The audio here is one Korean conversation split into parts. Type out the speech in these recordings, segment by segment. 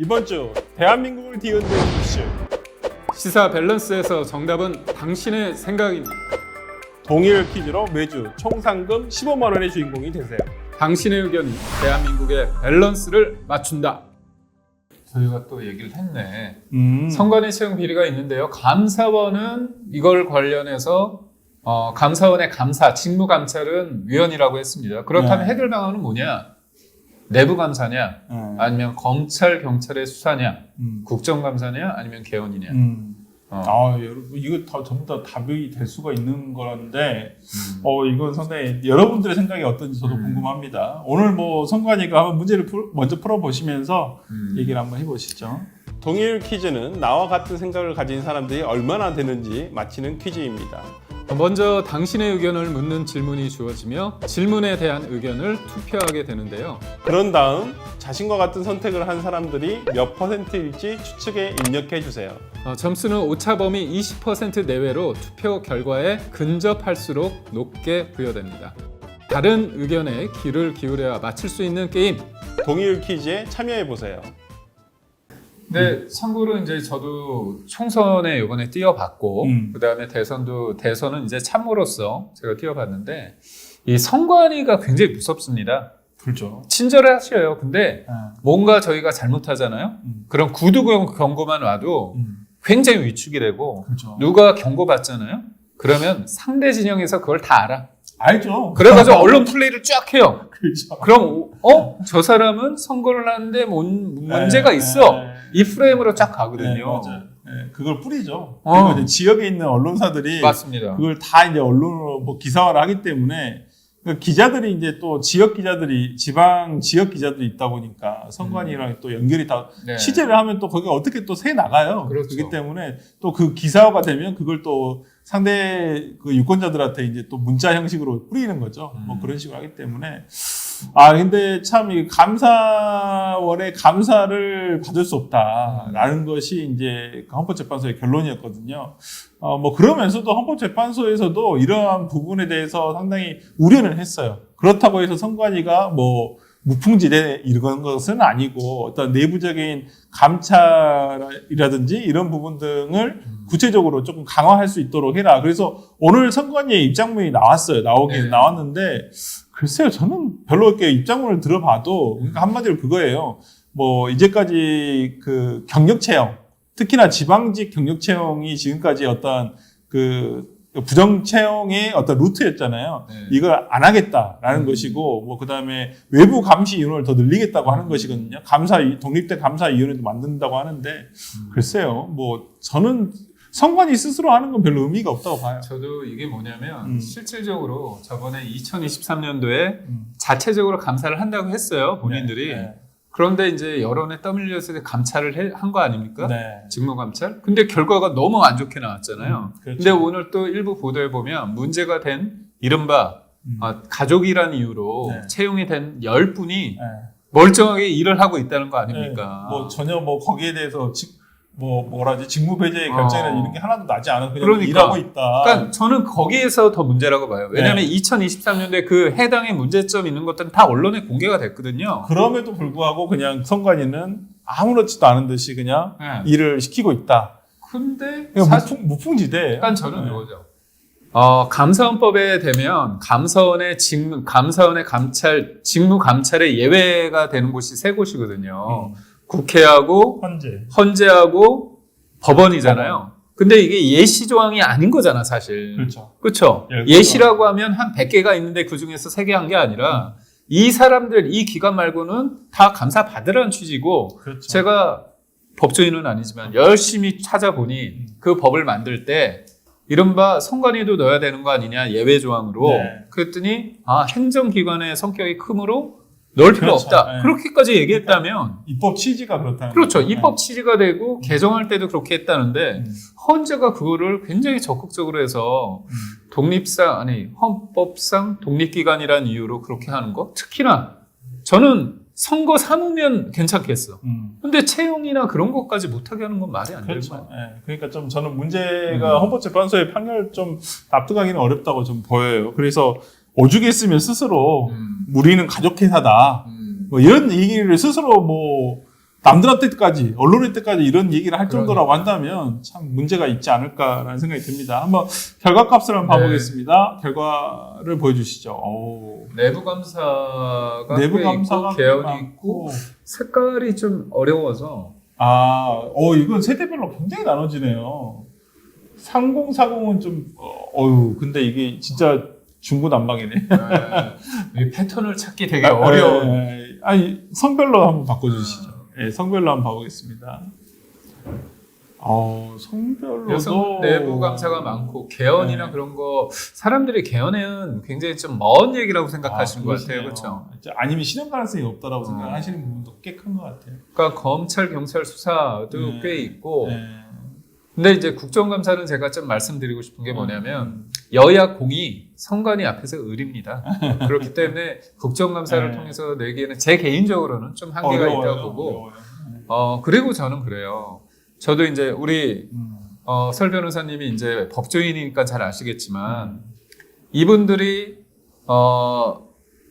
이번 주 대한민국을 뒤흔든 이슈 시사 밸런스에서 정답은 당신의 생각입니다. 동일 퀴즈로 매주 총 상금 15만 원의 주인공이 되세요. 당신의 의견이 대한민국의 밸런스를 맞춘다. 저희가 또 얘기를 했네. 선관위 채용 비리가 있는데요. 감사원은 이걸 관련해서 감사원의 감사, 직무 감찰은 위헌이라고 했습니다. 그렇다면 네. 해결 방안은 뭐냐? 내부 감사냐? 아니면 검찰, 경찰의 수사냐? 국정감사냐? 아니면 개헌이냐? 여러분 이거 다 전부 다 답이 될 수가 있는 거라는데 이건 상당히 여러분들의 생각이 어떤지 저도 궁금합니다. 오늘 뭐 선관위가 한번 문제를 먼저 풀어보시면서 얘기를 한번 해보시죠. 동일 퀴즈는 나와 같은 생각을 가진 사람들이 얼마나 되는지 맞히는 퀴즈입니다. 먼저 당신의 의견을 묻는 질문이 주어지며 질문에 대한 의견을 투표하게 되는데요. 그런 다음 자신과 같은 선택을 한 사람들이 몇 %일지 추측에 입력해 주세요. 점수는 오차범위 20% 내외로 투표 결과에 근접할수록 높게 부여됩니다. 다른 의견에 귀를 기울여야 맞힐 수 있는 게임. 동일 퀴즈에 참여해 보세요. 네, 참고로 이제 저도 총선에 이번에 뛰어봤고, 그다음에 대선은 이제 참모로서 제가 뛰어봤는데, 이 선관위가 굉장히 무섭습니다. 그렇죠. 친절해 하셔요. 근데 뭔가 저희가 잘못하잖아요. 그럼 구두 경고만 와도 굉장히 위축이 되고, 그렇죠. 누가 경고받잖아요. 그러면 상대 진영에서 그걸 다 알아. 알죠. 그래가지고 언론 플레이를 쫙 해요. 그렇죠. 그럼 저 사람은 선거를 하는데 문제가 있어. 이 프레임으로 쫙 가거든요. 네, 맞아요. 네, 그걸 뿌리죠. 어. 그리고 이제 지역에 있는 언론사들이 맞습니다. 그걸 다 이제 언론으로 뭐 기사화를 하기 때문에 그 기자들이 이제 또 지방 지역 기자들이 있다 보니까 선관위랑 또 연결이 다 네. 취재를 하면 또 거기가 어떻게 또 새 나가요. 그렇죠. 그렇기 때문에 또 그 기사화가 되면 그걸 또 상대 그 유권자들한테 이제 또 문자 형식으로 뿌리는 거죠. 뭐 그런 식으로 하기 때문에 근데 참 이 감사원의 감사를 받을 수 없다라는 것이 이제 헌법재판소의 결론이었거든요. 뭐 그러면서도 헌법재판소에서도 이러한 부분에 대해서 상당히 우려는 했어요. 그렇다고 해서 선관위가 뭐 무풍지대 이런 것은 아니고 어떤 내부적인 감찰이라든지 이런 부분 등을 구체적으로 조금 강화할 수 있도록 해라. 그래서 오늘 선관위의 입장문이 나왔어요. 나왔는데 글쎄요, 저는 별로 이렇게 입장문을 들어봐도 그러니까 한마디로 그거예요. 뭐 이제까지 그 경력 채용, 특히나 지방직 경력 채용이 지금까지 어떤 그 부정 채용의 어떤 루트였잖아요. 네. 이걸 안 하겠다라는 것이고, 뭐 그다음에 외부 감시 인원을 더 늘리겠다고 하는 것이거든요. 독립된 감사위원회도 만든다고 하는데 글쎄요, 뭐 저는 선관위 스스로 하는 건 별로 의미가 없다고 봐요. 저도 이게 뭐냐면 실질적으로 저번에 2023년도에 자체적으로 감사를 한다고 했어요. 본인들이. 네. 그런데 이제 여론에 떠밀려서 감찰을 한 거 아닙니까? 네. 직무 감찰? 근데 결과가 너무 안 좋게 나왔잖아요. 그렇죠. 근데 오늘 또 일부 보도에 보면 문제가 된 이른바 가족이라는 이유로 네. 채용이 된 10분이 네. 멀쩡하게 일을 하고 있다는 거 아닙니까? 뭐 전혀 뭐 거기에 대해서 직무 배제의 결정이나 이런 게 하나도 나지 않아 그냥 그러니까. 일하고 있다. 그러니까 저는 거기에서 더 문제라고 봐요. 왜냐하면 2023년도에 그 해당의 문제점 있는 것들은 다 언론에 공개가 됐거든요. 그럼에도 불구하고 그냥 선관위는 아무렇지도 않은 듯이 그냥 네. 일을 시키고 있다. 근데 그냥 사실 무풍지대예요. 약간 저는 이거죠. 감사원법에 되면 감사원의 직무 감찰의 예외가 되는 곳이 세 곳이거든요. 국회하고 헌재하고 법원이잖아요. 근데 이게 예시 조항이 아닌 거잖아, 사실. 그렇죠. 그렇죠. 예시라고 하면 한 100개가 있는데 그중에서 3개 한 게 아니라 이 사람들, 이 기관 말고는 다 감사 받으라는 취지고 그렇죠. 제가 법조인은 아니지만 열심히 찾아보니 그 법을 만들 때 이른바 선관위도 넣어야 되는 거 아니냐, 예외 조항으로. 네. 그랬더니 행정기관의 성격이 크므로 넣을 필요 그렇죠. 없다. 네. 그렇게까지 얘기했다면 입법 취지가 그렇다는 그렇죠. 거죠. 입법 취지가 되고 개정할 때도 그렇게 했다는데 헌재가 그거를 굉장히 적극적으로 해서 헌법상 독립기관이라는 이유로 그렇게 하는 거. 특히나 저는 선거 사무면 괜찮겠어. 근데 채용이나 그런 것까지 못하게 하는 건 말이 안 되는 그렇죠. 거예요. 예. 그러니까 좀 저는 문제가 헌법재판소의 판결 좀 납득하기는 어렵다고 좀 보여요. 그래서 오죽했으면 스스로 우리는 가족회사다. 뭐 이런 얘기를 스스로 뭐 남들한테까지 언론한테까지 이런 얘기를 할 정도라고 그러니까. 한다면 참 문제가 있지 않을까라는 생각이 듭니다. 한번 결과값을 한번 네. 봐보겠습니다. 결과를 보여주시죠. 오. 내부 감사가 내부 꽤 감사가 있고 개헌이 많고. 있고 색깔이 좀 어려워서 이건 세대별로 굉장히 나눠지네요. 3040은 좀, 근데 이게 진짜 중구난방이네. 이 패턴을 찾기 되게 어려운. 아니, 성별로 한번 바꿔주시죠. 네, 성별로 한번 봐보겠습니다. 성별로도. 그래서 내부 감사가 많고 개헌이나 네. 그런 거 사람들이 개헌은 굉장히 좀 먼 얘기라고 생각하시는 것 같아요. 그러시네요. 그렇죠? 아니면 실현 가능성이 없다라고 생각하시는 부분도 꽤 큰 것 같아요. 그러니까 검찰, 경찰 수사도 네. 꽤 있고 네. 근데 이제 국정감사는 제가 좀 말씀드리고 싶은 게 뭐냐면 여야 공이 선관위 앞에서 의립니다. 그렇기 때문에 국정감사를 네. 통해서 내기에는 제 개인적으로는 좀 한계가 있다고 보고 그리고 저는 그래요. 저도 이제 우리 설 변호사님이 이제 법조인이니까 잘 아시겠지만 이분들이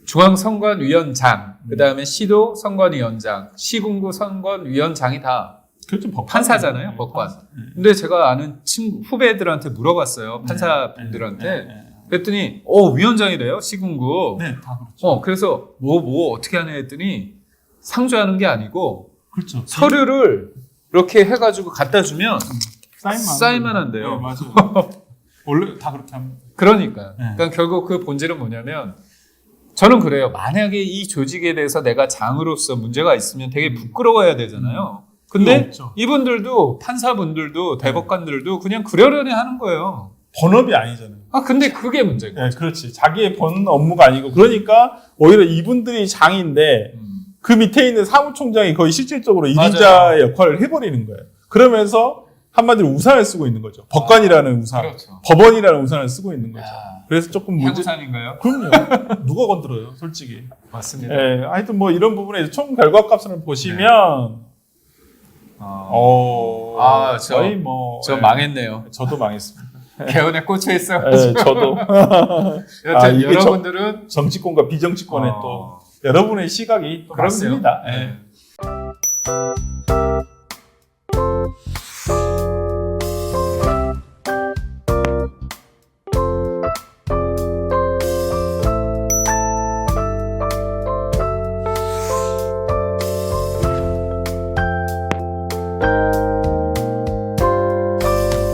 중앙선관위원장, 그 다음에 시도 선관위원장, 시군구 선관위원장이 다 그렇죠. 판사잖아요, 법관. 근데 제가 아는 후배들한테 물어봤어요, 판사분들한테. 네. 그랬더니, 위원장이래요, 시군구. 네, 다 그렇죠. 그래서 뭐 어떻게 하냐 했더니 상주하는 게 아니고 그렇죠. 서류를 이렇게 해가지고 갖다 주면 사인만 사인만 한대요. 네, 맞아요. 원래 다 그렇게 합니다. 그러니까. 네. 그러니까 결국 그 본질은 뭐냐면 저는 그래요. 만약에 이 조직에 대해서 내가 장으로서 문제가 있으면 되게 부끄러워야 되잖아요. 근데 없죠. 이분들도 판사분들도 대법관들도 그냥 그러려니 하는 거예요. 본업이 아니잖아요. 근데 그게 문제인 거예요. 네, 그렇지. 자기의 본 업무가 아니고 그러니까 오히려 이분들이 장인데 그 밑에 있는 사무총장이 거의 실질적으로 1인자의 역할을 해버리는 거예요. 그러면서 한마디로 우산을 쓰고 있는 거죠. 법관이라는 우산, 그렇죠. 법원이라는 우산을 쓰고 있는 거죠. 그래서 조금 문제. 해구산인가요? 그럼요. 누가 건드려요, 솔직히. 맞습니다. 예, 하여튼 뭐 이런 부분에서 총 결과값을 보시면 거의 뭐 저 망했네요. 저도 망했습니다. 개헌에 꽂혀 있어요. 예, 저도 여튼 이게 여러분들은 정치권과 비정치권의 또 여러분의 시각이 또 그럼요. 맞습니다. 예. 네.